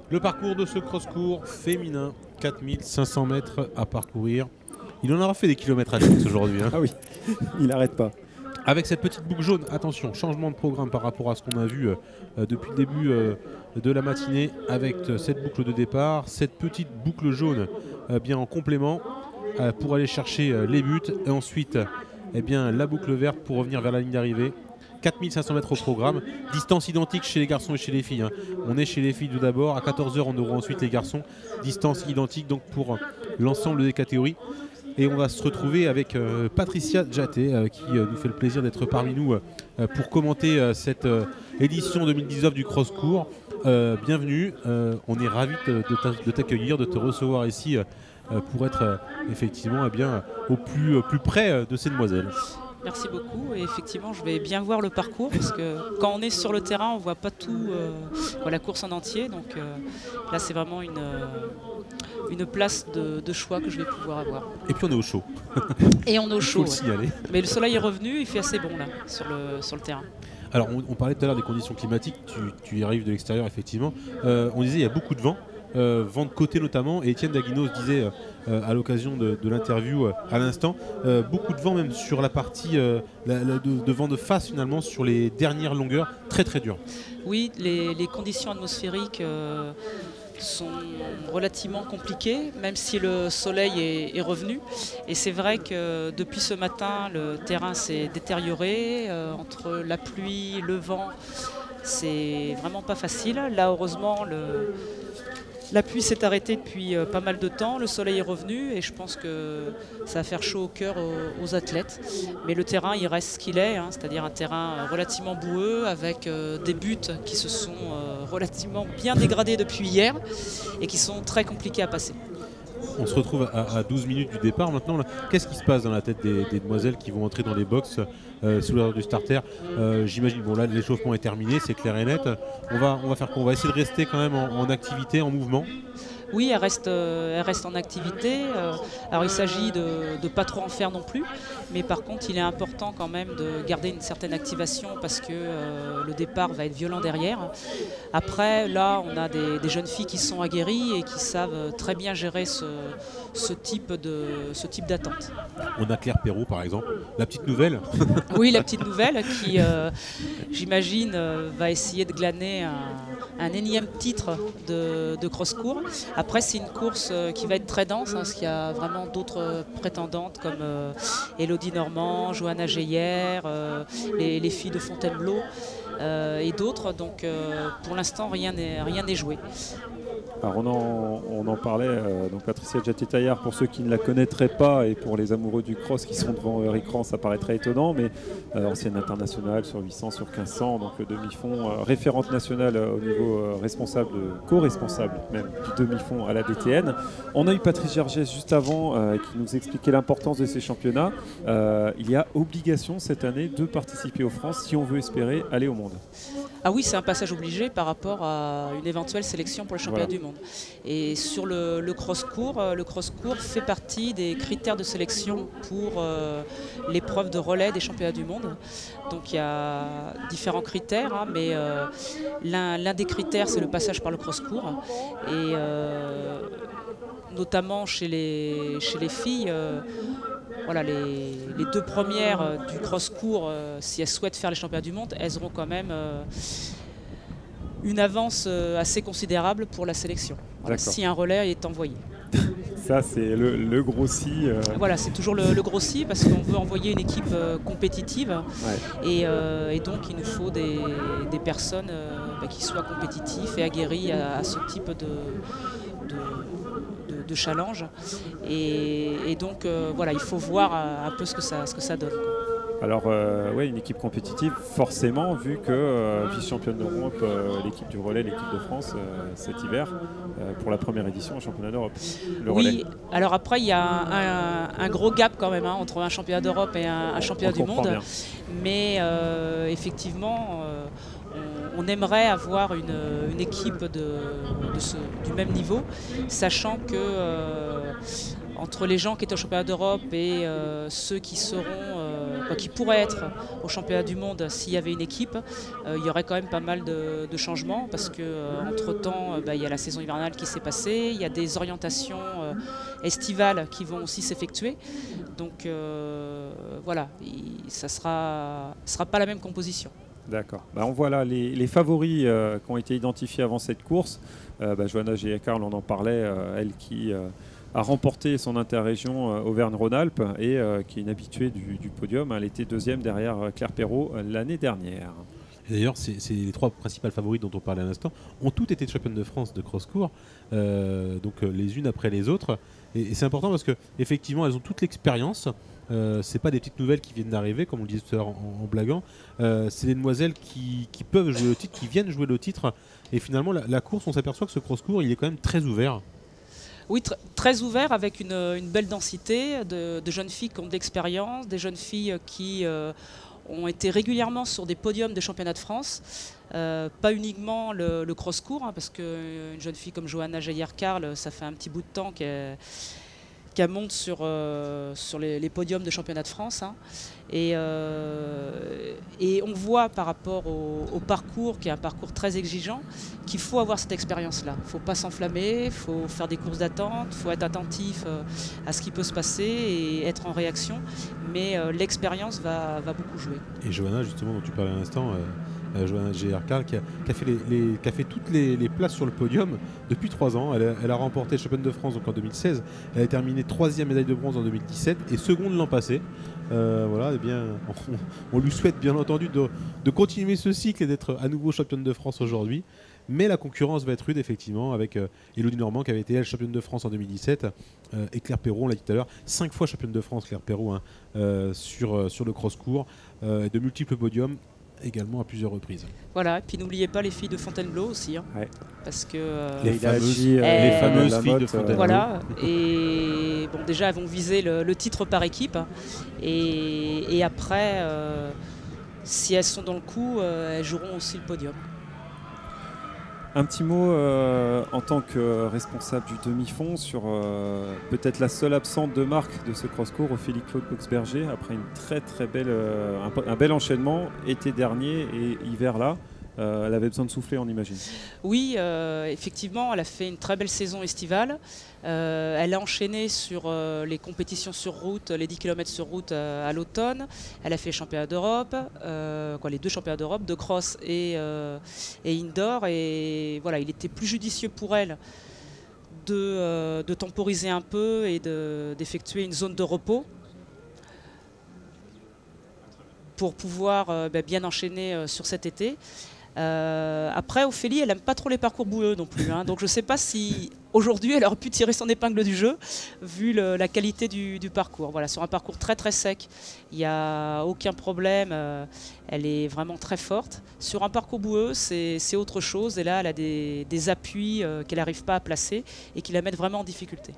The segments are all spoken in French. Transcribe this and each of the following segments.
Le parcours de ce cross-court féminin, 4500 mètres à parcourir. Il en aura fait des kilomètres à Alex aujourd'hui. Hein. Ah oui, il n'arrête pas. Avec cette petite boucle jaune, attention, changement de programme par rapport à ce qu'on a vu depuis le début de la matinée avec cette boucle de départ, cette petite boucle jaune bien en complément pour aller chercher les buts et ensuite bien, la boucle verte pour revenir vers la ligne d'arrivée. 4500 mètres au programme, distance identique chez les garçons et chez les filles. Hein. On est chez les filles tout d'abord, à 14h on aura ensuite les garçons, distance identique donc pour l'ensemble des catégories. Et on va se retrouver avec Patricia Djaté qui nous fait le plaisir d'être parmi nous pour commenter cette édition 2019 du cross-court. Bienvenue, on est ravis de t'accueillir, de te recevoir ici pour être effectivement eh bien, au plus près de ces demoiselles. Merci beaucoup et effectivement je vais bien voir le parcours parce que quand on est sur le terrain on voit pas tout la course en entier donc là c'est vraiment une place de choix que je vais pouvoir avoir. Et puis on est au chaud. Et on est au chaud. Il faut le signaler. Mais le soleil est revenu, il fait assez bon là sur le terrain. Alors on parlait tout à l'heure des conditions climatiques, tu y arrives de l'extérieur effectivement. On disait il y a beaucoup de vent. Vent de côté notamment, et Étienne Daguinos disait à l'occasion de l'interview à l'instant, beaucoup de vent même sur la partie de vent de face finalement sur les dernières longueurs, très très dur. Oui, les conditions atmosphériques sont relativement compliquées, même si le soleil est revenu. Et c'est vrai que depuis ce matin, le terrain s'est détérioré entre la pluie, le vent. C'est vraiment pas facile. Là, heureusement, la pluie s'est arrêtée depuis pas mal de temps, le soleil est revenu et je pense que ça va faire chaud au cœur aux athlètes. Mais le terrain, il reste ce qu'il est, hein, c'est-à-dire un terrain relativement boueux avec des buts qui se sont relativement bien dégradés depuis hier et qui sont très compliqués à passer. On se retrouve à 12 minutes du départ maintenant. Qu'est-ce qui se passe dans la tête des demoiselles qui vont entrer dans les box sous l'heure du starter? J'imagine, bon là l'échauffement est terminé, c'est clair et net. On va faire quoi? On va essayer de rester quand même en activité, en mouvement. Oui, elle reste en activité. Alors il s'agit de ne pas trop en faire non plus. Mais par contre, il est important quand même de garder une certaine activation parce que le départ va être violent derrière. Après, là, on a des jeunes filles qui sont aguerries et qui savent très bien gérer ce type d'attente. On a Claire Perrault, par exemple. La petite nouvelle. Oui, la petite nouvelle qui, j'imagine, va essayer de glaner un énième titre de cross-court. Après, c'est une course qui va être très dense, hein, parce qu'il y a vraiment d'autres prétendantes comme Elodie Normand, Johanna Geyer, les filles de Fontainebleau et d'autres. Donc, pour l'instant, rien n'est joué. Alors on en parlait, donc Patricia Djaté-Taillard, pour ceux qui ne la connaîtraient pas et pour les amoureux du cross qui sont devant Eric Rance, ça paraîtrait étonnant, mais ancienne internationale sur 800, sur 1500, donc le demi-fond, référente nationale au niveau responsable, co-responsable même du demi-fond à la DTN. On a eu Patrice Gergès juste avant qui nous expliquait l'importance de ces championnats. Il y a obligation cette année de participer aux France si on veut espérer aller au monde. Ah oui, c'est un passage obligé par rapport à une éventuelle sélection pour le championnat du monde. Et sur le cross-court fait partie des critères de sélection pour l'épreuve de relais des championnats du monde. Donc il y a différents critères, hein, mais l'un des critères, c'est le passage par le cross-court. Et notamment chez les filles, voilà, les deux premières du cross-court, si elles souhaitent faire les championnats du monde, elles auront quand même une avance assez considérable pour la sélection, voilà, si un relais est envoyé. Ça, c'est le gros si. Voilà, c'est toujours le gros si parce qu'on veut envoyer une équipe compétitive. Ouais. Et donc, il nous faut des personnes qui soient compétitives et aguerries à ce type de challenge. Et donc, voilà, il faut voir un peu ce que ça donne. Alors, ouais, une équipe compétitive, forcément, vu que vice-championne d'Europe, l'équipe du relais, l'équipe de France, cet hiver, pour la première édition au championnat d'Europe. Oui, alors après, il y a un gros gap quand même, hein, entre un championnat d'Europe et un championnat du monde. Bien. Mais effectivement, on aimerait avoir une équipe du même niveau, sachant que entre les gens qui étaient au championnat d'Europe et ceux qui qui pourraient être au championnat du monde s'il y avait une équipe, il y aurait quand même pas mal de changements parce qu'entre-temps, il y a la saison hivernale qui s'est passée, il y a des orientations estivales qui vont aussi s'effectuer. Donc voilà, ça sera pas la même composition. D'accord. On voit là les favoris qui ont été identifiés avant cette course. Johanna Géher-Karl, on en parlait, elle qui a remporté son interrégion Auvergne-Rhône-Alpes et qui est une habituée du podium. Elle était deuxième derrière Claire Perrault l'année dernière. D'ailleurs, c'est les 3 principales favorites dont on parlait à l'instant ont toutes été championnes de France de cross-court, donc les unes après les autres. Et c'est important parce qu'effectivement, elles ont toute l'expérience. C'est pas des petites nouvelles qui viennent d'arriver, comme on le disait tout à l'heure en blaguant. C'est des demoiselles qui peuvent jouer le titre, qui viennent jouer le titre. Et finalement, la course, on s'aperçoit que ce cross-court, il est quand même très ouvert. Oui, très ouvert avec une belle densité de jeunes filles qui ont de l'expérience, des jeunes filles qui ont été régulièrement sur des podiums de championnats de France. Pas uniquement le cross-court, parce qu'une jeune fille comme Johanna Géher-Karl, ça fait un petit bout de temps qu'elle monte sur les podiums de championnat de France. Et on voit par rapport au parcours, qui est un parcours très exigeant, qu'il faut avoir cette expérience-là. Il ne faut pas s'enflammer, il faut faire des courses d'attente, il faut être attentif à ce qui peut se passer et être en réaction. Mais l'expérience va beaucoup jouer. Et Johanna, justement, dont tu parlais à l'instant, Johanna Géher-Karl, qui a fait toutes les places sur le podium depuis 3 ans. Elle a remporté le championnat de France donc en 2016. Elle a terminé 3e médaille de bronze en 2017 et seconde l'an passé. Voilà, eh bien, on lui souhaite bien entendu de continuer ce cycle et d'être à nouveau championne de France aujourd'hui. Mais la concurrence va être rude, effectivement, avec Élodie Normand, qui avait été elle championne de France en 2017, et Claire Perrault, on l'a dit tout à l'heure, 5 fois championne de France, Claire Perrault, sur le cross-court, de multiples podiums, également à plusieurs reprises. Voilà, et puis n'oubliez pas les filles de Fontainebleau aussi, Ouais. parce que les fameuses filles de Fontainebleau. Voilà, et bon, déjà elles vont viser le titre par équipe, et après, si elles sont dans le coup, elles joueront aussi le podium. Un petit mot en tant que responsable du demi-fond sur peut-être la seule absente de marque de ce cross-court, Ophélie Claude Boxberger, après une très belle, un bel enchaînement été dernier et hiver là. Elle avait besoin de souffler, on imagine. Oui, effectivement, elle a fait une très belle saison estivale. Elle a enchaîné sur les compétitions sur route, les 10 km sur route à l'automne. Elle a fait les championnats d'Europe, les 2 championnats d'Europe, de cross et indoor. Et voilà, il était plus judicieux pour elle de temporiser un peu et d'effectuer une zone de repos pour pouvoir bien enchaîner sur cet été. Après, Ophélie, elle n'aime pas trop les parcours boueux non plus. Donc je ne sais pas si aujourd'hui elle aurait pu tirer son épingle du jeu, vu la qualité du parcours. Voilà, sur un parcours très sec, il n'y a aucun problème. Elle est vraiment très forte. Sur un parcours boueux, c'est autre chose. Et là, elle a des appuis qu'elle n'arrive pas à placer et qui la mettent vraiment en difficulté.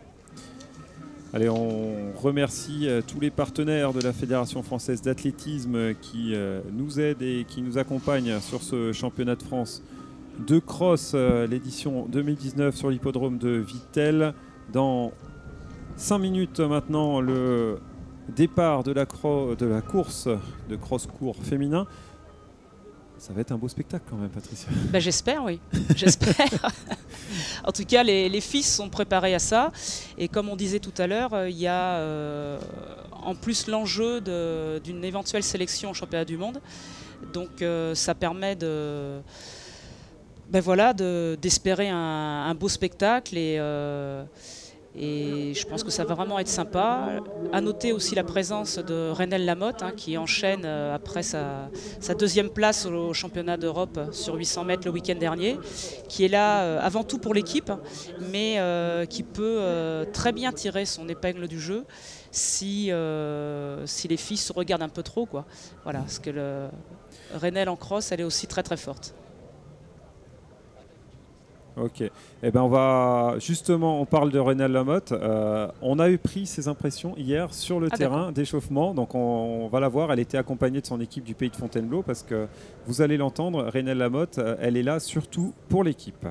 Allez, on remercie tous les partenaires de la Fédération française d'athlétisme qui nous aident et qui nous accompagnent sur ce championnat de France de cross, l'édition 2019 sur l'hippodrome de Vittel. Dans 5 minutes maintenant, le départ de la course de cross-court féminin. Ça va être un beau spectacle quand même, Patricia. J'espère, oui. J'espère. En tout cas, les filles sont préparées à ça. Et comme on disait tout à l'heure, il y a en plus l'enjeu d'une éventuelle sélection au championnat du monde. Donc ça permet d'espérer un beau spectacle et je pense que ça va vraiment être sympa. À noter aussi la présence de Renelle Lamotte qui enchaîne après sa 2e place au championnat d'Europe sur 800 mètres le week-end dernier, qui est là avant tout pour l'équipe, mais qui peut très bien tirer son épingle du jeu si les filles se regardent un peu trop, quoi. Voilà, parce que Renelle en cross, elle est aussi très forte. Ok. Eh ben on parle de Renelle Lamotte. On a pris ses impressions hier sur le terrain d'échauffement. Donc on va la voir. Elle était accompagnée de son équipe du pays de Fontainebleau parce que vous allez l'entendre. Renelle Lamotte, elle est là surtout pour l'équipe.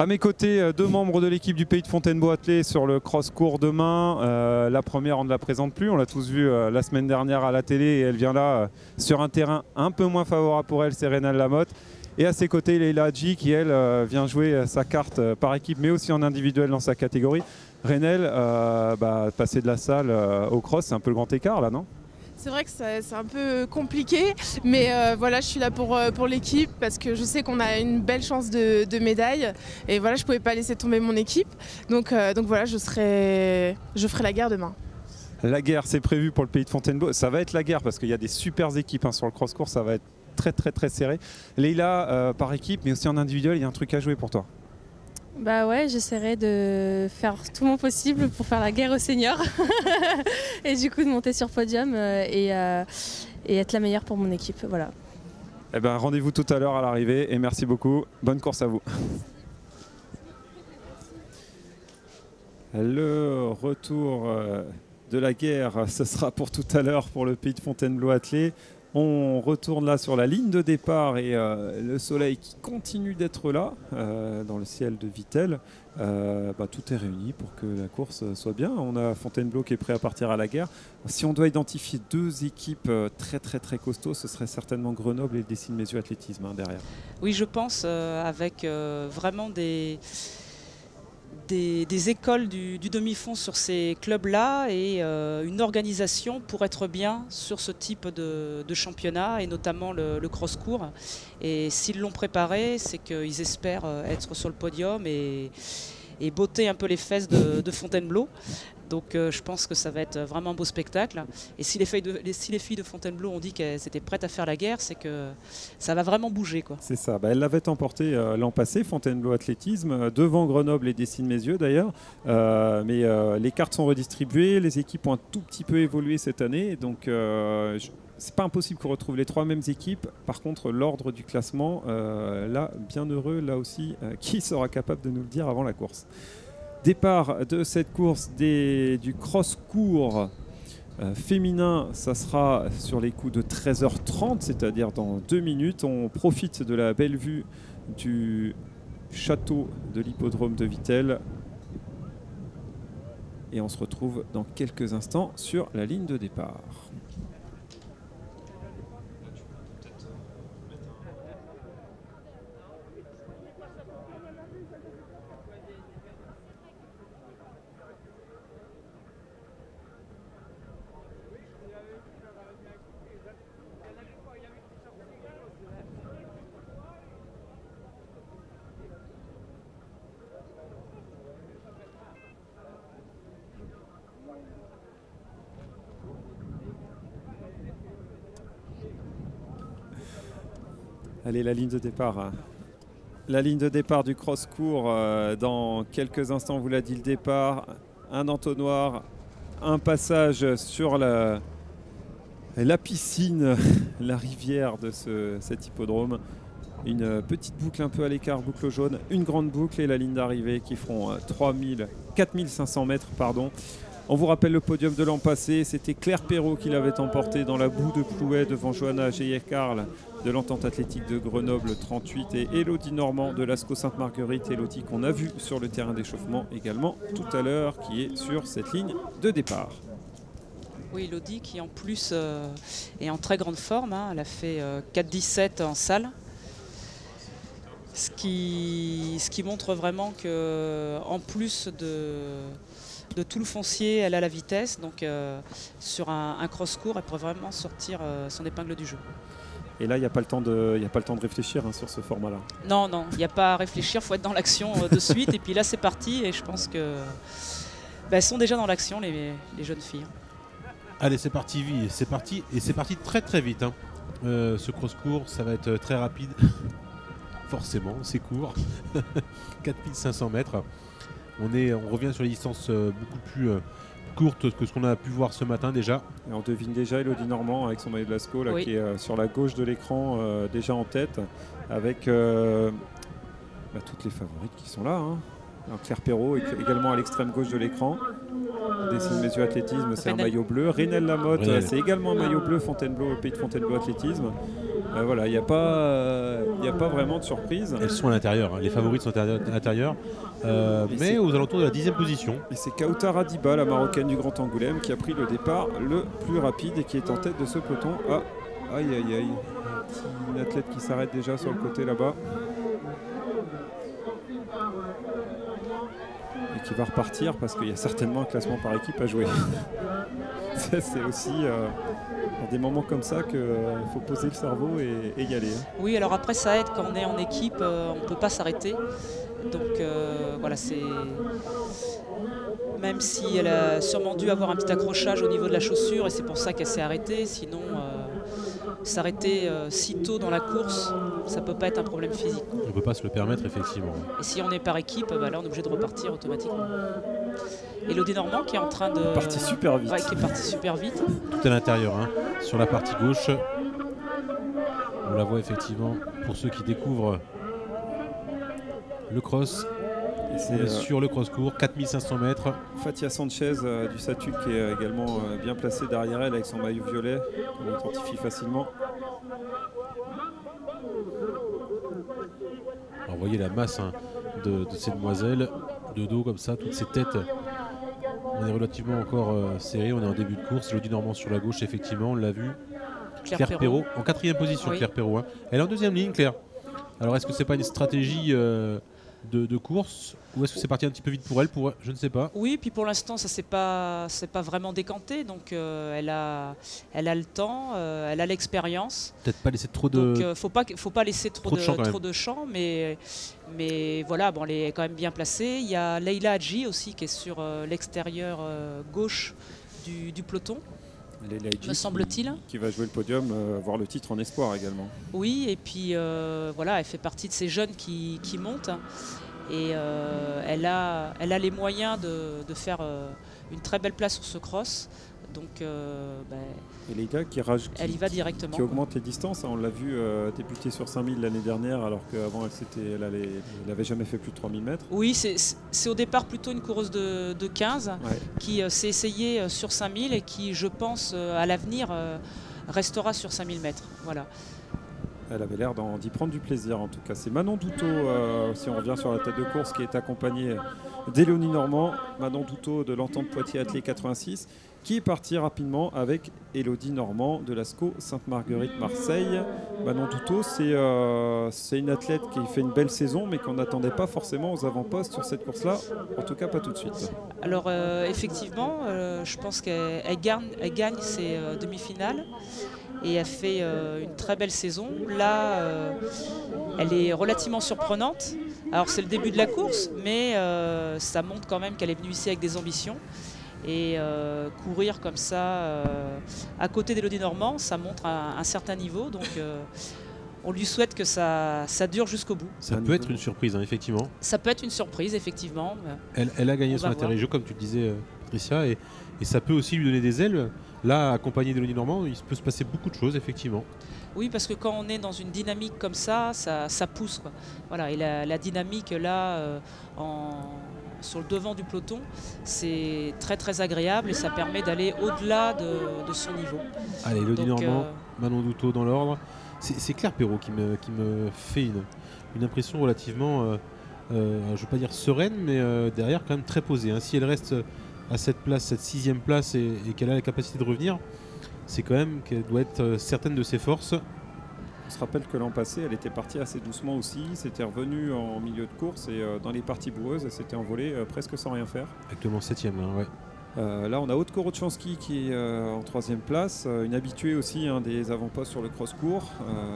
À mes côtés, 2 membres de l'équipe du Pays de Fontainebleau attelés sur le cross-court demain. La première, on ne la présente plus, on l'a tous vu la semaine dernière à la télé et elle vient là sur un terrain un peu moins favorable pour elle, c'est Renelle Lamotte. Et à ses côtés, Leila Hadji qui, elle, vient jouer sa carte par équipe mais aussi en individuel dans sa catégorie. Renelle, passer de la salle au cross, c'est un peu le grand écart là, non ? C'est vrai que c'est un peu compliqué, mais voilà, je suis là pour l'équipe parce que je sais qu'on a une belle chance de médaille et voilà, je ne pouvais pas laisser tomber mon équipe. Donc voilà, je ferai la guerre demain. La guerre, c'est prévu pour le Pays de Fontainebleau. Ça va être la guerre parce qu'il y a des super équipes sur le cross-court, ça va être très serré. Leila, par équipe, mais aussi en individuel, il y a un truc à jouer pour toi. Bah ouais, j'essaierai de faire tout mon possible pour faire la guerre aux seniors et du coup de monter sur podium et être la meilleure pour mon équipe. Voilà. Eh ben, rendez-vous tout à l'heure à l'arrivée et merci beaucoup. Bonne course à vous. Le retour de la guerre, ce sera pour tout à l'heure pour le Pays de Fontainebleau attelé. On retourne là sur la ligne de départ et le soleil qui continue d'être là dans le ciel de Vittel. Tout est réuni pour que la course soit bien. On a Fontainebleau qui est prêt à partir à la guerre. Si on doit identifier 2 équipes très costauds, ce serait certainement Grenoble et le Décines-Mézieux Athlétisme derrière. Oui, je pense avec vraiment des écoles du demi-fond sur ces clubs-là et une organisation pour être bien sur ce type de championnat et notamment le cross-court. Et s'ils l'ont préparé, c'est qu'ils espèrent être sur le podium et botter un peu les fesses de Fontainebleau. Donc je pense que ça va être vraiment un beau spectacle. Et si les filles de Fontainebleau ont dit qu'elles étaient prêtes à faire la guerre, c'est que ça va vraiment bouger, quoi. C'est ça. Elle l'avait emporté l'an passé, Fontainebleau Athlétisme, devant Grenoble et Décines-Mézieux d'ailleurs. Mais les cartes sont redistribuées, les équipes ont un tout petit peu évolué cette année. Donc c'est pas impossible qu'on retrouve les 3 mêmes équipes. Par contre, l'ordre du classement, là, bien heureux, là aussi, qui sera capable de nous le dire avant la course ? Départ de cette course du cross-court féminin, ça sera sur les coups de 13h30, c'est-à-dire dans 2 minutes. On profite de la belle vue du château de l'hippodrome de Vittel. Et on se retrouve dans quelques instants sur la ligne de départ. Allez, la ligne de départ. La ligne de départ du cross-court. Dans quelques instants, on vous l'a dit, le départ. Un entonnoir, un passage sur la piscine, la rivière de cet hippodrome. Une petite boucle un peu à l'écart, boucle jaune. Une grande boucle et la ligne d'arrivée qui feront 4500 mètres. On vous rappelle le podium de l'an passé, c'était Claire Perrault qui l'avait emporté dans la boue de Plouet devant Johanna Geyer-Carl de l'Entente Athlétique de Grenoble 38 et Elodie Normand de l'Asco Sainte-Marguerite. Elodie qu'on a vu sur le terrain d'échauffement également tout à l'heure, qui est sur cette ligne de départ. Oui, Elodie qui en plus est en très grande forme, hein. Elle a fait 4,17 en salle. Ce qui montre vraiment qu'en plus de tout le foncier, elle a la vitesse. Donc sur un cross-court, elle pourrait vraiment sortir son épingle du jeu. Et là, il n'y a pas le temps de réfléchir sur ce format-là. Non, il n'y a pas à réfléchir, il faut être dans l'action de suite. Et puis là, c'est parti. Et je pense qu'elles sont déjà dans l'action, les jeunes filles. Allez, c'est parti, c'est parti. Et c'est parti très vite. Hein. Ce cross-court, ça va être très rapide. Forcément, c'est court. 4500 mètres. On revient sur les distances beaucoup plus courtes que ce qu'on a pu voir ce matin déjà. Et on devine déjà Elodie Normand avec son maillot de Lascaux oui, qui est sur la gauche de l'écran déjà en tête avec toutes les favorites qui sont là. Hein. Alors Claire Perrault également à l'extrême gauche de l'écran. Décines-Mézieux Athlétisme, c'est un maillot bleu. Renelle Lamotte, c'est également un maillot bleu. Fontainebleau, Pays de Fontainebleau Athlétisme. Voilà, il n'y a pas vraiment de surprise. Elles sont à l'intérieur, hein. Les favorites sont à l'intérieur, mais aux alentours de la 10e position. Et c'est Kautar Adiba, la marocaine du Grand Angoulême, qui a pris le départ le plus rapide et qui est en tête de ce peloton. Ah, aïe aïe aïe, une athlète qui s'arrête déjà sur le côté là-bas. Et qui va repartir parce qu'il y a certainement un classement par équipe à jouer. C'est aussi dans des moments comme ça qu'il faut poser le cerveau et y aller. Oui, alors après ça aide quand on est en équipe, on ne peut pas s'arrêter. Donc voilà, c'est... Même si elle a sûrement dû avoir un petit accrochage au niveau de la chaussure et c'est pour ça qu'elle s'est arrêtée, sinon s'arrêter si tôt dans la course, ça ne peut pas être un problème physique. On ne peut pas se le permettre, effectivement. Et si on est par équipe, bah là on est obligé de repartir automatiquement. Elodie Normand qui est en train de... Parti super vite. Ouais, qui est parti super vite. Tout à l'intérieur, hein, sur la partie gauche. On la voit effectivement, pour ceux qui découvrent le cross. C'est sur le cross-court, 4500 mètres. Fatia Sanchez du SATUC qui est également bien placée derrière elle avec son maillot violet. On l'identifie facilement. Alors, vous voyez la masse, hein, de ces demoiselles, de dos comme ça, toutes ces têtes. On est relativement encore serré, on est en début de course. Elodie Normand sur la gauche, effectivement, on l'a vu. Claire Perrault en 4e position, oui. Claire Perrault. Hein. Elle est en 2e ligne, Claire. Alors est-ce que c'est pas une stratégie de course ou est-ce que c'est parti un petit peu vite pour elle, je ne sais pas. Oui, puis pour l'instant ça c'est pas vraiment décanté, donc elle a le temps, elle a l'expérience. Peut-être pas laisser trop de. Donc faut pas laisser trop de champ, mais voilà, bon, elle est quand même bien placée. Il y a Leila Hadji aussi qui est sur l'extérieur gauche du peloton. Me semble-t-il. Qui va jouer le podium, voir le titre en espoir également. Oui, et puis voilà, elle fait partie de ces jeunes qui montent. Et elle a les moyens de faire une très belle place sur ce cross. Donc, et les gars elle y va directement. Qui augmente les distances. On l'a vu débuter sur 5000 l'année dernière, alors qu'avant elle n'avait jamais fait plus de 3000 mètres. Oui, c'est au départ plutôt une coureuse de 15 qui s'est essayée sur 5000 et qui, je pense, à l'avenir, restera sur 5000 mètres. Voilà. Elle avait l'air d'y prendre du plaisir en tout cas. C'est Manon Douteau, si on revient sur la tête de course, qui est accompagnée d'Élodie Normand. Manon Douteau de l'Entente Poitiers Athlée 86, qui est partie rapidement avec Élodie Normand de l'ASCO Sainte-Marguerite Marseille. Manon Douteau, c'est une athlète qui fait une belle saison, mais qu'on n'attendait pas forcément aux avant-postes sur cette course-là, en tout cas pas tout de suite. Alors effectivement, je pense qu'elle gagne ses demi-finales. Et elle fait une très belle saison. Là, elle est relativement surprenante. Alors c'est le début de la course, mais ça montre quand même qu'elle est venue ici avec des ambitions. Et courir comme ça à côté d'Élodie Normand, ça montre un certain niveau. Donc on lui souhaite que ça dure jusqu'au bout. Ça peut être une surprise, hein, effectivement. Ça peut être une surprise, effectivement. Elle a gagné son atterri-jeu, comme tu le disais, Patricia, et ça peut aussi lui donner des ailes. Là, accompagné d'Élodie Normand, il peut se passer beaucoup de choses, effectivement. Oui, parce que quand on est dans une dynamique comme ça pousse, quoi. Voilà, et la dynamique, là, sur le devant du peloton, c'est très très agréable et ça permet d'aller au-delà de son niveau. Allez, Élodie Normand, Manon Douteau dans l'ordre. C'est Claire Perrault qui me fait une impression relativement, je ne veux pas dire sereine, mais derrière quand même très posée. Hein. Si elle reste à cette place, cette 6e place, et qu'elle a la capacité de revenir, c'est quand même qu'elle doit être certaine de ses forces. On se rappelle que l'an passé, elle était partie assez doucement aussi, c'était revenue en milieu de course et dans les parties boueuses, elle s'était envolée presque sans rien faire. Actuellement 7e, là, ouais. Là, on a Aude Korochanski qui est en 3e place, une habituée aussi des avant-postes sur le cross-court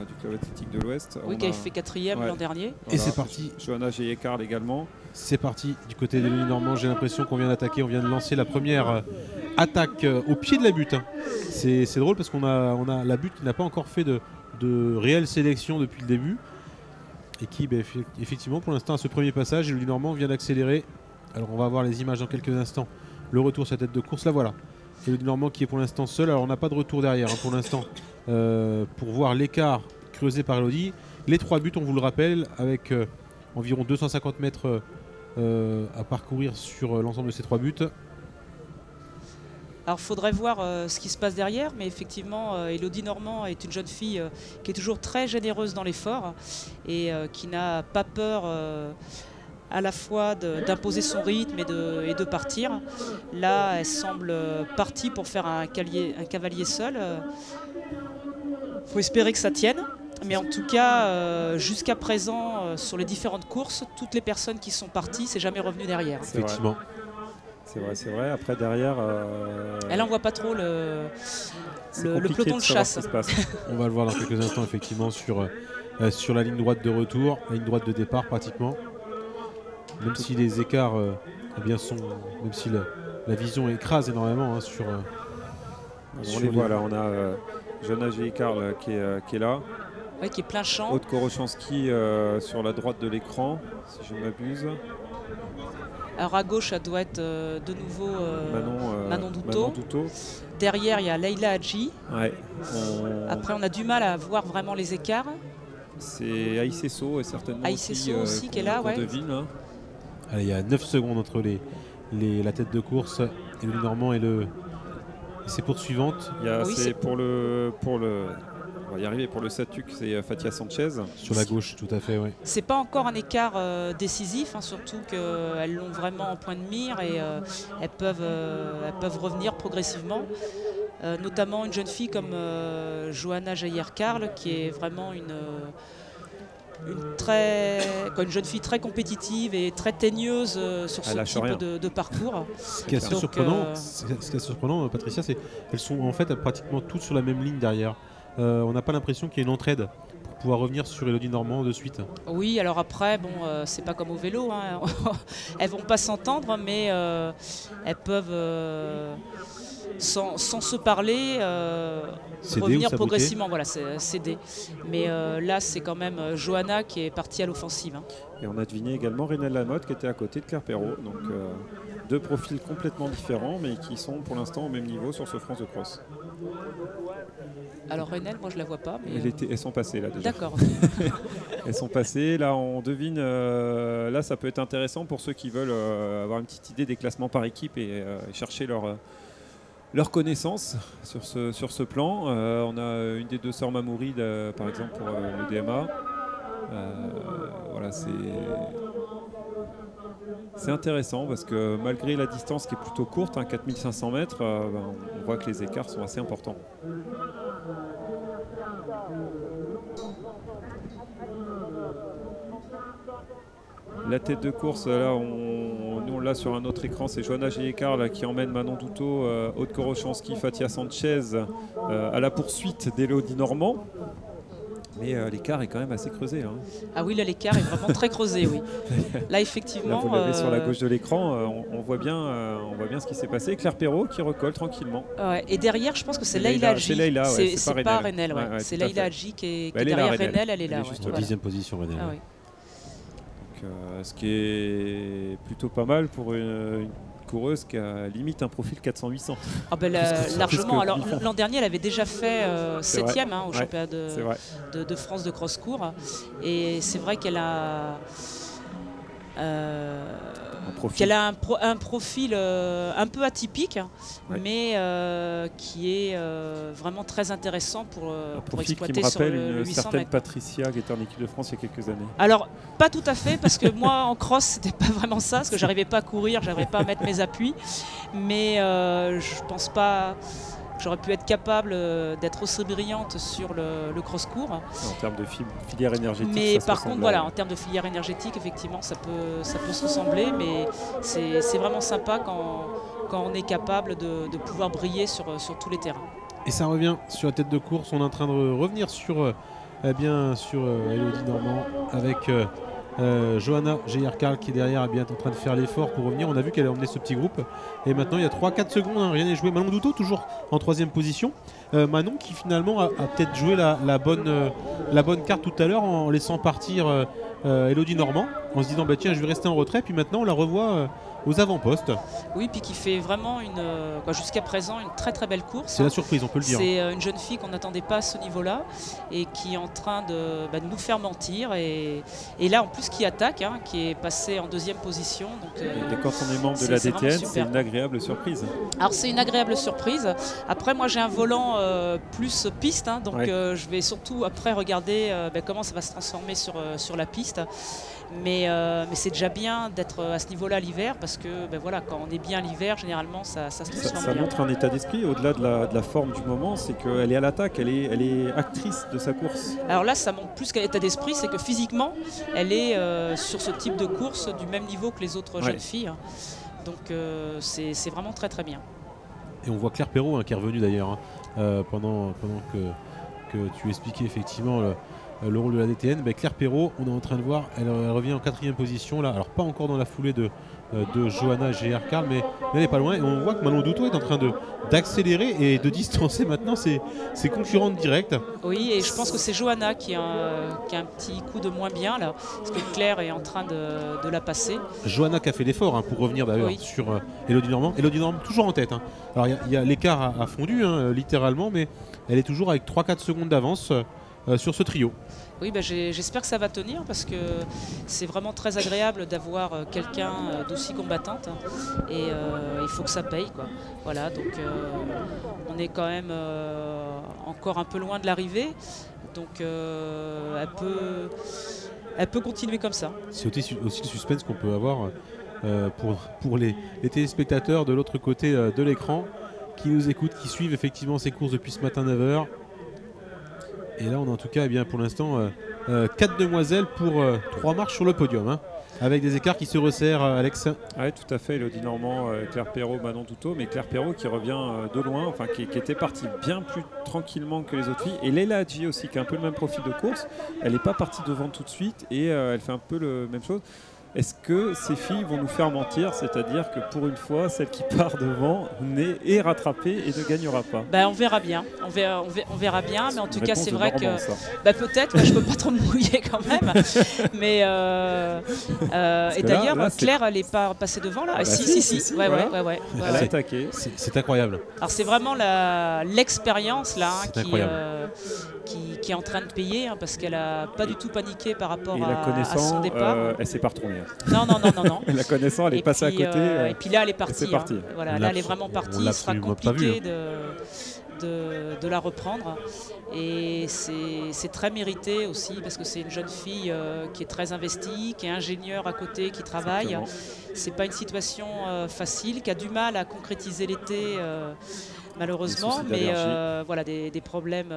du club athlétique de l'Ouest. Oui, qui a fait 4e l'an dernier. Voilà. Et c'est parti. Johanna Géé-Carl également. C'est parti du côté de l'Élodie Normand. J'ai l'impression qu'on vient d'attaquer, on vient de lancer la première attaque au pied de la butte. Hein. C'est drôle parce qu'on a la butte qui n'a pas encore fait de réelle sélection depuis le début. Et qui, effectivement, pour l'instant, à ce premier passage, Élodie Normand vient d'accélérer. Alors, on va voir les images dans quelques instants. Le retour sur la tête de course, là voilà. Élodie Normand qui est pour l'instant seul. Alors on n'a pas de retour derrière pour l'instant pour voir l'écart creusé par Élodie. Les 3 buts, on vous le rappelle, avec environ 250 mètres à parcourir sur l'ensemble de ces 3 buts. Alors, il faudrait voir ce qui se passe derrière, mais effectivement, Élodie Normand est une jeune fille qui est toujours très généreuse dans l'effort et qui n'a pas peur à la fois d'imposer son rythme et de partir. Là, elle semble partie pour faire un cavalier seul. Il faut espérer que ça tienne. Mais en tout cas, jusqu'à présent, sur les différentes courses, toutes les personnes qui sont parties, c'est jamais revenu derrière. Effectivement. C'est vrai. Après, derrière... Elle n'envoie pas trop le peloton de chasse. On va le voir dans quelques instants, effectivement, sur la ligne droite de retour, la ligne droite de départ, pratiquement. Même si les écarts sont... Même si la vision écrase énormément sur... on les voit là, on a Joanna Géhikar qui est là. Oui, qui est plein champ. Aude Korochanski sur la droite de l'écran, si je ne m'abuse. Alors à gauche, ça doit être de nouveau Manon Douto. Derrière, il y a Leila Hadji. Ouais, Après, on a du mal à voir vraiment les écarts. C'est Aïssesso certainement aussi qui est là. Ouais. Devine, hein. Allez, il y a 9 secondes entre la tête de course et le Normand et ses poursuivantes. C'est pour le on va y arriver pour le Satuc, c'est Fatia Sanchez. Sur la gauche, tout à fait, oui. C'est pas encore un écart décisif, surtout qu'elles l'ont vraiment en point de mire et elles peuvent revenir progressivement. Notamment une jeune fille comme Joanna Géhikar, qui est vraiment une jeune fille très compétitive et très teigneuse sur ce type de parcours. Ce qui est assez surprenant, Patricia, c'est qu'elles sont en fait pratiquement toutes sur la même ligne derrière. On n'a pas l'impression qu'il y ait une entraide pour pouvoir revenir sur Élodie Normand de suite. Oui, alors après, c'est pas comme au vélo. Elles vont pas s'entendre, mais elles peuvent, sans se parler, revenir progressivement. Voilà, céder. Mais là, c'est quand même Joanna qui est partie à l'offensive. Et on a deviné également Renelle Lamotte qui était à côté de Claire Perrault. Donc deux profils complètement différents, mais qui sont pour l'instant au même niveau sur ce France de Cross. Alors Renelle, moi je la vois pas. Mais elles sont passées là déjà. D'accord. Elles sont passées. Là on devine. Là ça peut être intéressant pour ceux qui veulent avoir une petite idée des classements par équipe et chercher leur connaissance sur ce plan. On a une des deux sœurs Mamouri par exemple pour le DMA. Voilà, c'est intéressant parce que malgré la distance qui est plutôt courte, 4500 mètres, on voit que les écarts sont assez importants. La tête de course, là, nous on l'a sur un autre écran, c'est Joanna Géhikar qui emmène Manon Douto, Aude Korochanski, Fatia Sanchez à la poursuite d'Élodie Normand. Mais l'écart est quand même assez creusé. Ah oui, là l'écart est vraiment très creusé, oui. Là effectivement. Là, vous l'avez sur la gauche de l'écran, on voit bien ce qui s'est passé. Claire Perrault qui recolle tranquillement. Et derrière, je pense que c'est Leila Hadji. C'est Leila, c'est pas Renelle. C'est Leila Hadji qui est derrière Renelle, elle est là. En 10e position, Renelle. Ah, oui. Donc, ce qui est plutôt pas mal pour une coureuse qui a limite un profil 400-800. Largement. Alors l'an dernier, elle avait déjà fait 7e au championnat de France de cross-court. Et c'est vrai qu'elle a un profil un peu atypique, mais qui est vraiment très intéressant pour exploiter sur le 800 une certaine mètres. Patricia qui était en équipe de France il y a quelques années. Alors, pas tout à fait, parce que moi en cross, c'était pas vraiment ça, parce que j'arrivais pas à courir, j'arrivais pas à mettre mes appuis, mais je pense pas. J'aurais pu être capable d'être aussi brillante sur le cross-court. En termes de filière énergétique. Mais par contre, en termes de filière énergétique, effectivement, ça peut se ressembler, mais c'est vraiment sympa quand on est capable de pouvoir briller sur tous les terrains. Et ça revient sur la tête de course. On est en train de revenir sur Élodie Normand avec Joanna Géhikar qui derrière est bien en train de faire l'effort pour revenir. On a vu qu'elle a emmené ce petit groupe et maintenant il y a 3-4 secondes, rien n'est joué. Manon Douto toujours en 3e position. Manon qui finalement a peut-être joué la bonne carte tout à l'heure en laissant partir Élodie Normand en se disant tiens, je vais rester en retrait, puis maintenant on la revoit aux avant-postes. Oui, puis qui fait vraiment jusqu'à présent une très très belle course. C'est la surprise, on peut le dire. C'est une jeune fille qu'on n'attendait pas à ce niveau-là et qui est en train de nous faire mentir. Et là, en plus, qui attaque, qui est passée en 2e position. Donc, et quand on est membre de la DTN, c'est une agréable surprise. Alors, c'est une agréable surprise. Après, moi, j'ai un volant plus piste, donc je vais surtout après regarder comment ça va se transformer sur la piste. Mais c'est déjà bien d'être à ce niveau-là l'hiver parce que voilà, quand on est bien l'hiver, généralement ça se transforme ça bien. montre un état d'esprit au-delà de la forme du moment, c'est qu'elle est à l'attaque, elle est actrice de sa course. Alors là, ça montre plus qu'un état d'esprit, c'est que physiquement, elle est sur ce type de course du même niveau que les autres jeunes filles. Donc c'est vraiment très très bien. Et on voit Claire Perrault qui est revenue d'ailleurs pendant que tu expliquais effectivement le rôle de la DTN. Claire Perrault, on est en train de voir, elle revient en 4e position là, alors pas encore dans la foulée de Johanna GR Carl, mais elle n'est pas loin, et on voit que Manon Douteau est en train d'accélérer et de distancer maintenant ses concurrentes directes. Oui, et je pense que c'est Johanna qui a un petit coup de moins bien là, parce que Claire est en train de la passer. Johanna qui a fait l'effort pour revenir d'ailleurs sur Elodie Normand. Elodie Normand toujours en tête. Alors l'écart a fondu littéralement, mais elle est toujours avec 3-4 secondes d'avance sur ce trio. Oui, j'espère que ça va tenir parce que c'est vraiment très agréable d'avoir quelqu'un d'aussi combattante et il faut que ça paye, quoi. Voilà, donc on est quand même encore un peu loin de l'arrivée, donc elle peut continuer comme ça. C'est aussi le suspense qu'on peut avoir pour les téléspectateurs de l'autre côté de l'écran qui nous écoutent, qui suivent effectivement ces courses depuis ce matin 9h. Et là, on a en tout cas, pour l'instant, 4 demoiselles pour 3 marches sur le podium, avec des écarts qui se resserrent, Alex. Oui, tout à fait, Elodie Normand, Claire Perrault, Manon Douteau, mais Claire Perrault qui revient de loin, qui était partie bien plus tranquillement que les autres filles. Et Leila Hadji aussi, qui a un peu le même profil de course. Elle n'est pas partie devant tout de suite et elle fait un peu la même chose. Est-ce que ces filles vont nous faire mentir, c'est-à-dire que pour une fois, celle qui part devant est rattrapée et ne gagnera pas? On verra bien, on verra bien, mais en tout cas c'est vrai que peut-être, je peux pas trop me mouiller quand même, mais et d'ailleurs Claire elle est pas passée devant là, si. Ouais. Elle a attaqué. C'est incroyable. Alors c'est vraiment l'expérience là qui est en train de payer parce qu'elle a pas du tout paniqué par rapport à son départ. Elle s'est pas retournée. Non. La connaissant, elle est passée à côté. Et puis là, elle est partie. Voilà, là, elle est vraiment partie. Il sera compliqué de la reprendre. Et c'est très mérité aussi parce que c'est une jeune fille qui est très investie, qui est ingénieure à côté, qui travaille. C'est pas une situation facile, qui a du mal à concrétiser l'été. Malheureusement, mais voilà, des problèmes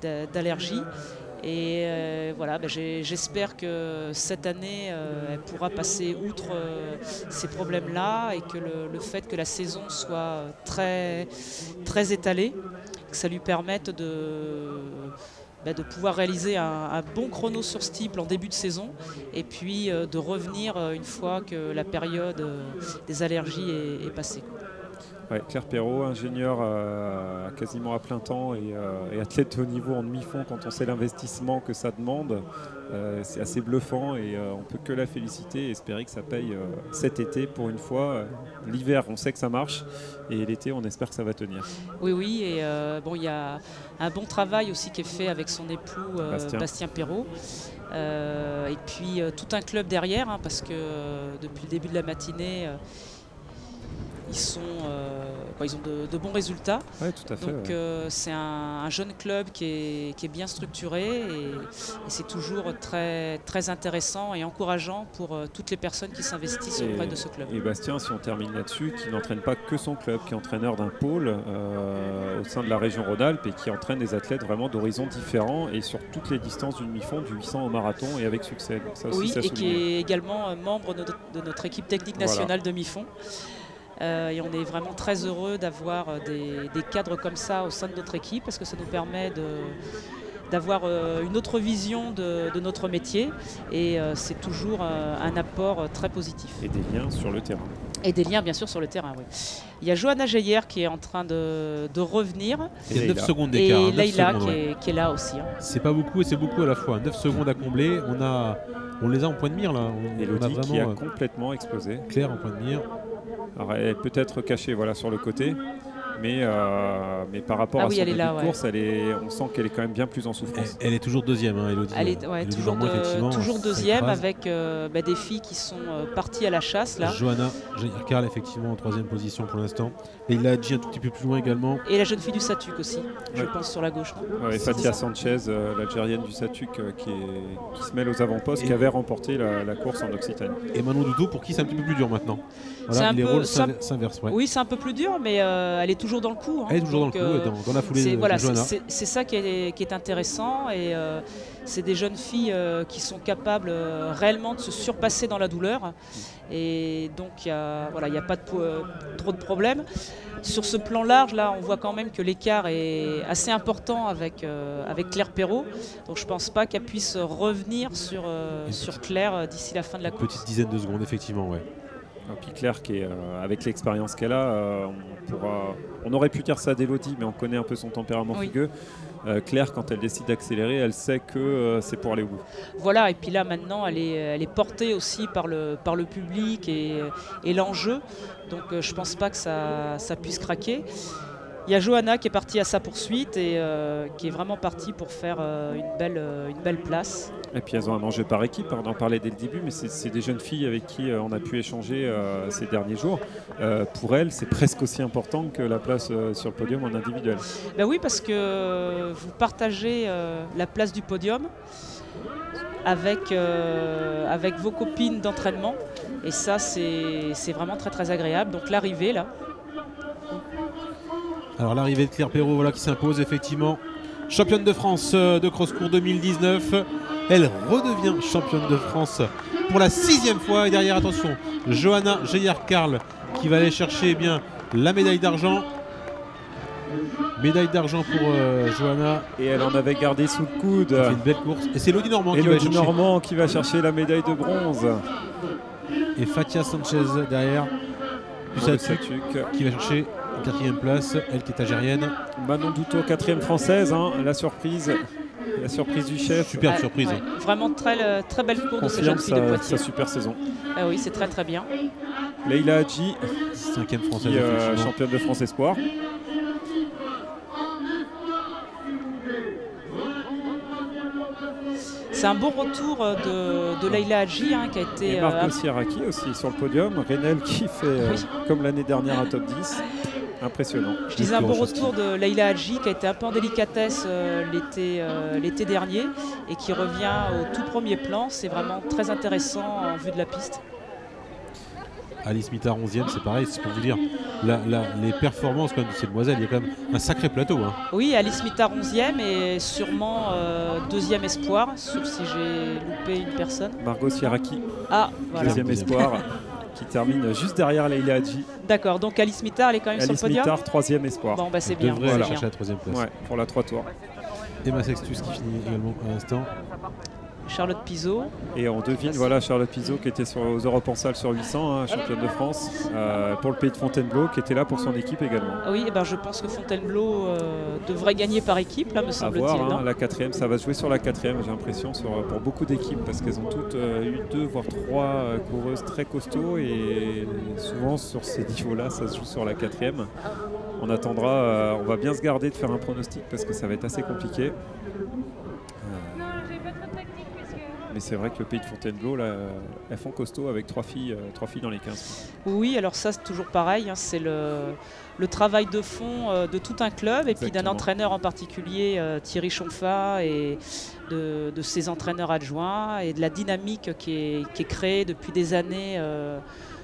d'allergie. Et j'espère que cette année, elle pourra passer outre ces problèmes-là et que le fait que la saison soit très, très étalée, que ça lui permette de pouvoir réaliser un bon chrono sur steeple en début de saison et puis de revenir une fois que la période des allergies est passée. Claire Perrault, ingénieure quasiment à plein temps et athlète de haut niveau en demi-fond, quand on sait l'investissement que ça demande, c'est assez bluffant et on ne peut que la féliciter et espérer que ça paye cet été pour une fois. L'hiver, on sait que ça marche et l'été, on espère que ça va tenir. Oui, et il y a un bon travail aussi qui est fait avec son époux Bastien Perrault. Et puis tout un club derrière, parce que depuis le début de la matinée, ils ont de bons résultats. Oui, tout à fait. Donc c'est un jeune club qui est bien structuré et c'est toujours très, très intéressant et encourageant pour toutes les personnes qui s'investissent auprès de ce club. Et Bastien, si on termine là-dessus, qui n'entraîne pas que son club, qui est entraîneur d'un pôle au sein de la région Rhône-Alpes et qui entraîne des athlètes vraiment d'horizons différents et sur toutes les distances du demi-fond, du 800 au marathon et avec succès. Donc ça aussi, et qui est également membre de notre équipe technique nationale demi-fond. Et on est vraiment très heureux d'avoir des cadres comme ça au sein de notre équipe parce que ça nous permet d'avoir une autre vision de notre métier et c'est toujours un apport très positif. Et des liens sur le terrain. Et des liens bien sûr sur le terrain, oui. Il y a Johanna Geyer qui est en train de revenir. Il y a 9 secondes Et d'écart. hein, 9 Leïla secondes, ouais. qui est là aussi. Hein. C'est pas beaucoup et c'est beaucoup à la fois. 9 secondes à combler. On les a en point de mire là. On a Elodie qui a vraiment complètement explosé. Claire en point de mire. Alors, elle est peut-être cachée voilà, sur le côté, mais par rapport à son elle est début là, de ouais. course, on sent qu'elle est quand même bien plus en souffrance. Elle est toujours deuxième, hein, Elodie. Elle est toujours, toujours deuxième avec des filles qui sont parties à la chasse là. Johanna Geyer-Karl effectivement en 3e position pour l'instant. Et il a dit un tout petit peu plus loin également. Et la jeune fille du Satuc aussi, je pense sur la gauche. Ouais, Fatia Sanchez, l'Algérienne du Satuc, qui se mêle aux avant-postes, qui avait remporté la course en Occitanie. Et Manon Doudou, pour qui c'est un petit peu plus dur maintenant. Voilà, les rôles s'inversent. Ouais. Oui, c'est un peu plus dur, mais elle est toujours dans le coup. Hein. Elle est toujours dans le coup, dans la foulée de Johanna. C'est ça qui est intéressant. Et c'est des jeunes filles qui sont capables réellement de se surpasser dans la douleur. Et donc, il n'y a pas trop de problèmes. Sur ce plan large, là, on voit quand même que l'écart est assez important avec Claire Perrault. Donc, je ne pense pas qu'elle puisse revenir sur Claire d'ici la fin de la course. Petite dizaine de secondes, effectivement, ouais. Et puis Claire, avec l'expérience qu'elle a, on aurait pu dire ça d'Elodie, mais on connaît un peu son tempérament fougueux. Claire, quand elle décide d'accélérer, elle sait que c'est pour aller au bout. Voilà, et puis là maintenant, elle est portée aussi par le public et l'enjeu. Donc je ne pense pas que ça puisse craquer. Il y a Johanna qui est partie à sa poursuite et qui est vraiment partie pour faire une belle place. Et puis elles ont un enjeu par équipe, on en parlait dès le début, mais c'est des jeunes filles avec qui on a pu échanger ces derniers jours. Pour elles, c'est presque aussi important que la place sur le podium en individuel. Ben oui, parce que vous partagez la place du podium avec vos copines d'entraînement. Et ça, c'est vraiment très très agréable. Donc l'arrivée là. Alors l'arrivée de Claire Perrault, voilà, qui s'impose effectivement. Championne de France de cross-court 2019. Elle redevient championne de France pour la 6e fois. Et derrière, attention, Johanna Geyer-Karl qui va aller chercher la médaille d'argent. Médaille d'argent pour Johanna. Et elle en avait gardé sous le coude. Elle fait une belle course. Et c'est Elodie Normand qui va chercher la médaille de bronze. Et Fatia Sanchez derrière. Du Satuc qui va chercher une 4e place. Elle qui est algérienne. Manon Douto, 4e française. La surprise. La surprise du chef. Superbe surprise. Ouais. Vraiment très, très belle course de ces jeunes filles de Poitiers. Sa super saison. Ah oui, c'est très très bien. Leïla Hadji, 5e française, championne de France Espoir. C'est un beau retour de Leïla Hadji qui a été... Et Margot Sierraki aussi sur le podium. Renel qui fait comme l'année dernière un top 10. Impressionnant. Je disais un bon retour de Leïla Hadji qui a été un peu en délicatesse l'été dernier et qui revient au tout premier plan. C'est vraiment très intéressant en vue de la piste. Alice Mitard 11e, c'est pareil, c'est pour vous dire les performances quand même de ces demoiselles, il y a quand même un sacré plateau. Oui, Alice Mitard 11e et sûrement 2e espoir, sauf si j'ai loupé une personne. Margot Sierraki, voilà. 2e espoir, qui termine juste derrière Leïla Hadji. D'accord, donc Alice Mitard, elle est quand même sur le podium. Alice Mitard, 3e espoir. Bon, c'est bien. Elle devrait aller chercher la 3e place. Ouais, pour la 3 tours. Emma Sextus qui finit également à l'instant. Charlotte Pizot. Et on devine Charlotte Pizot qui était aux Europes en salle sur 800, championne de France, pour le pays de Fontainebleau, qui était là pour son équipe également. Oui, je pense que Fontainebleau devrait gagner par équipe, là, me semble-t-il. La 4e, ça va se jouer sur la 4e, j'ai l'impression, pour beaucoup d'équipes, parce qu'elles ont toutes eu 2 voire 3 coureuses très costauds, et souvent sur ces niveaux-là, ça se joue sur la 4e. On attendra, on va bien se garder de faire un pronostic, parce que ça va être assez compliqué. Mais c'est vrai que le pays de Fontainebleau, là, elles font costaud avec 3 filles dans les 15. Oui, alors ça c'est toujours pareil, c'est le travail de fond de tout un club et puis d'un entraîneur en particulier, Thierry Chonfa, et de ses entraîneurs adjoints et de la dynamique qui est créée depuis des années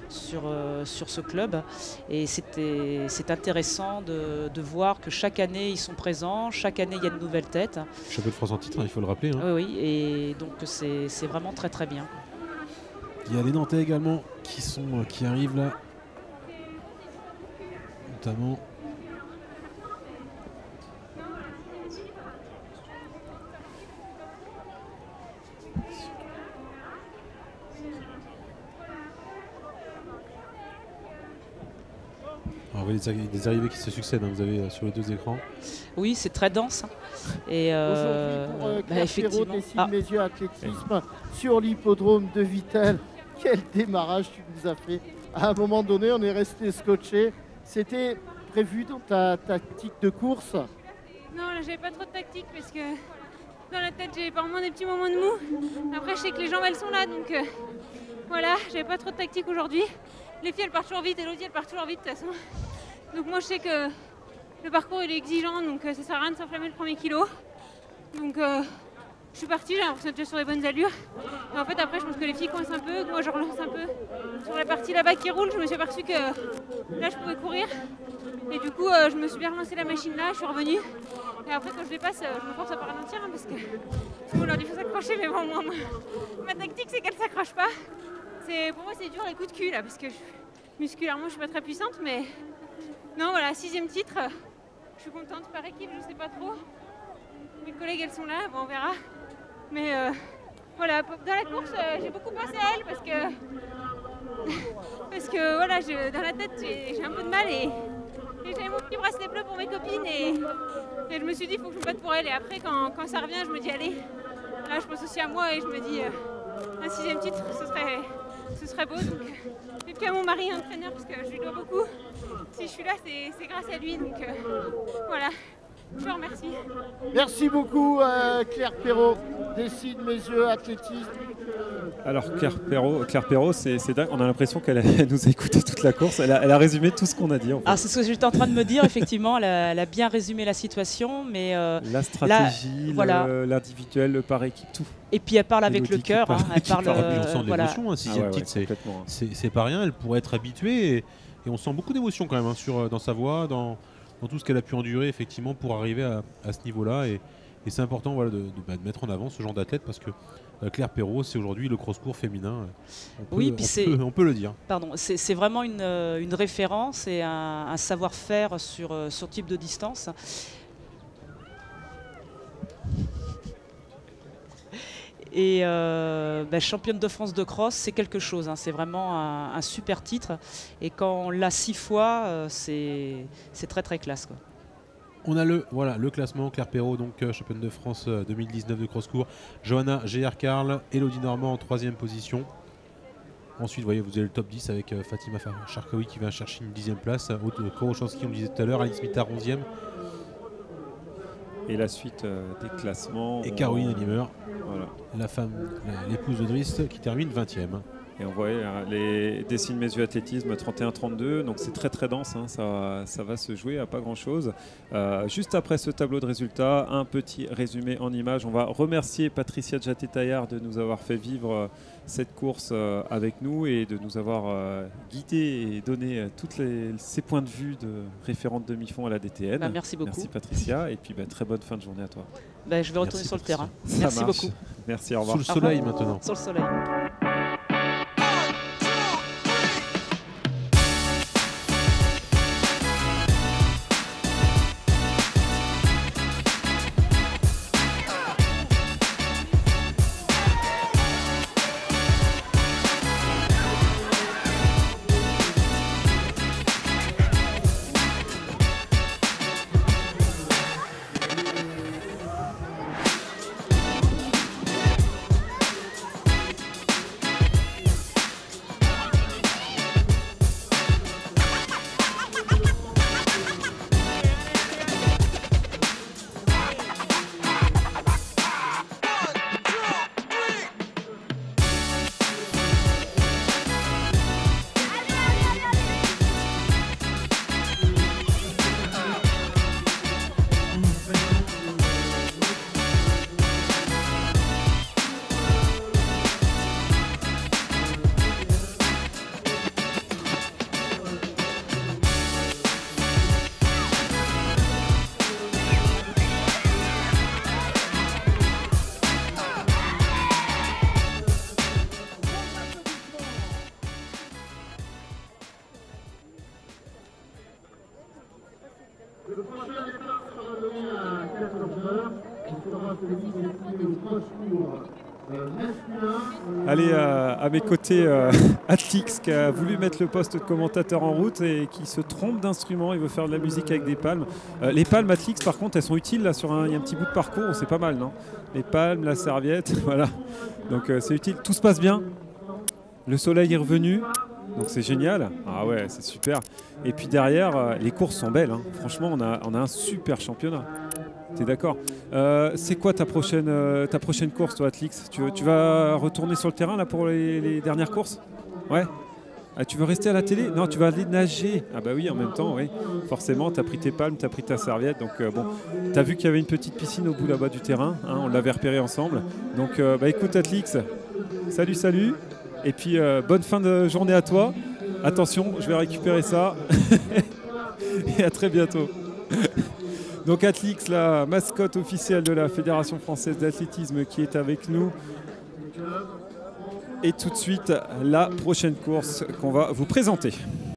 sur ce club. Et c'est intéressant de voir que chaque année ils sont présents, chaque année il y a de nouvelles têtes. Champion de France en titre, il faut le rappeler. Oui, et donc c'est vraiment très très bien. Il y a les Nantais également qui arrivent là, notamment. voyez des arrivées qui se succèdent, hein, vous avez sur les 2 écrans. Oui, c'est très dense. Et Aujourd'hui, pour Claire Perrault, effectivement. Dessine Messieurs Athlétisme sur l'hippodrome de Vittel. Quel démarrage tu nous as fait. À un moment donné, on est resté scotché. C'était prévu dans ta tactique de course? Non, là, j'avais pas trop de tactique parce que dans la tête, j'ai par moments des petits moments de mou. Après, je sais que les jambes, elles sont là, donc voilà, j'avais pas trop de tactique aujourd'hui. Les filles, elles partent toujours vite, Elodie, elle part toujours vite de toute façon. Donc moi, je sais que le parcours, il est exigeant, donc ça sert à rien de s'enflammer le premier kilo. Donc je suis partie, j'ai l'impression d'être sur les bonnes allures. Et en fait, après, je pense que les filles coincent un peu, que moi, je relance un peu. Sur la partie là-bas qui roule, je me suis aperçue que là, je pouvais courir. Et du coup, je me suis bien relancé la machine là, je suis revenue. Et après, quand je dépasse, je me force à pas ralentir, hein, parce que on leur dit qu'il faut s'accrocher, mais bon, moi, ma tactique, c'est qu'elle s'accroche pas. Pour moi, c'est dur les coups de cul là, parce que musculairement, je suis pas très puissante, mais non, voilà, 6e titre. Je suis contente. Par équipe, je sais pas trop. Mes collègues, elles sont là, bon, on verra. Mais voilà, dans la course, j'ai beaucoup pensé à elle parce que voilà, dans la tête, j'ai un peu de mal et j'avais mon petit bracelet bleu pour mes copines et je me suis dit, il faut que je me batte pour elle. Et après, quand ça revient, je me dis, allez, là, je pense aussi à moi et je me dis, un 6e titre, ce serait beau. Donc, et puis à mon mari, entraîneur, parce que je lui dois beaucoup. Si je suis là, c'est grâce à lui. Donc voilà, je vous remercie. Merci beaucoup Claire Perrault, Dessine Messieurs Athlétisme. Alors Claire Perrault, c'est dingue. On a l'impression qu'elle nous a écouté toute la course. Elle a résumé tout ce qu'on a dit. En fait. Ah, c'est ce que j'étais en train de me dire, effectivement, elle a bien résumé la situation. Mais, la stratégie, voilà. L'individuel, le par équipe, tout. Et puis elle parle avec le cœur. Elle parle. On sent de voilà. l'émotion, un 6e titre, c'est pas rien. Elle pourrait être habituée et on sent beaucoup d'émotion quand même hein, dans sa voix, dans tout ce qu'elle a pu endurer effectivement pour arriver à ce niveau-là. Et c'est important voilà, de mettre en avant ce genre d'athlète parce que Claire Perrault, c'est aujourd'hui le cross-court féminin. On peut le dire. Pardon, c'est vraiment une référence et un savoir-faire sur ce type de distance. Et championne de France de cross, c'est quelque chose. Hein, c'est vraiment un super titre. Et quand on l'a 6 fois, c'est très très classe. Quoi. On a le classement. Claire Perrault, donc championne de France 2019 de cross-court. Johanna Géard-Carl, Elodie Normand en 3e position. Ensuite, vous avez le top 10 avec Fatima Charkaoui qui va chercher une 10e place. Korochanski, on le disait tout à l'heure. Alice Mitard 11e. Et la suite des classements. Et Caroline Limer, voilà. l'épouse de Driss, qui termine 20e. Et on voit les Dessine Messieurs Athlétisme 31-32, donc c'est très très dense, hein, ça va se jouer à pas grand chose. Juste après ce tableau de résultats, un petit résumé en images. On va remercier Patricia Djaté-Taillard de nous avoir fait vivre cette course avec nous et de nous avoir guidé et donné tous ces points de vue de référente demi-fond à la DTN. Merci beaucoup. Merci Patricia et puis très bonne fin de journée à toi. Je vais retourner sur le terrain. Merci beaucoup. Merci, au revoir. Sous le soleil maintenant. Sur le soleil. Le prochain départ sera donné à 14 h. Il faudra que les initiatives de cross-court Allez, à mes côtés, Atlix qui a voulu mettre le poste de commentateur en route et qui se trompe d'instrument. Il veut faire de la musique avec des palmes. Les palmes Atlix, par contre, elles sont utiles là sur il y a un petit bout de parcours, c'est pas mal, non? Les palmes, la serviette, voilà. Donc c'est utile. Tout se passe bien. Le soleil est revenu. Donc c'est génial. Ah ouais, c'est super. Et puis derrière, les courses sont belles, hein. Franchement, on a un super championnat. T'es d'accord? C'est quoi ta prochaine course, toi, Atlix? Tu vas retourner sur le terrain là pour les dernières courses? Ouais. Ah, tu veux rester à la télé? Non, tu vas aller nager. Ah bah oui, en même temps, oui. Forcément, tu as pris tes palmes, tu as pris ta serviette. Donc bon, tu as vu qu'il y avait une petite piscine au bout là-bas du terrain, hein, on l'avait repéré ensemble. Donc bah écoute, Atlix, salut, salut. Et puis bonne fin de journée à toi. Attention, je vais récupérer ça. Et à très bientôt. Donc Atlix, la mascotte officielle de la Fédération française d'athlétisme qui est avec nous. Et tout de suite, la prochaine course qu'on va vous présenter.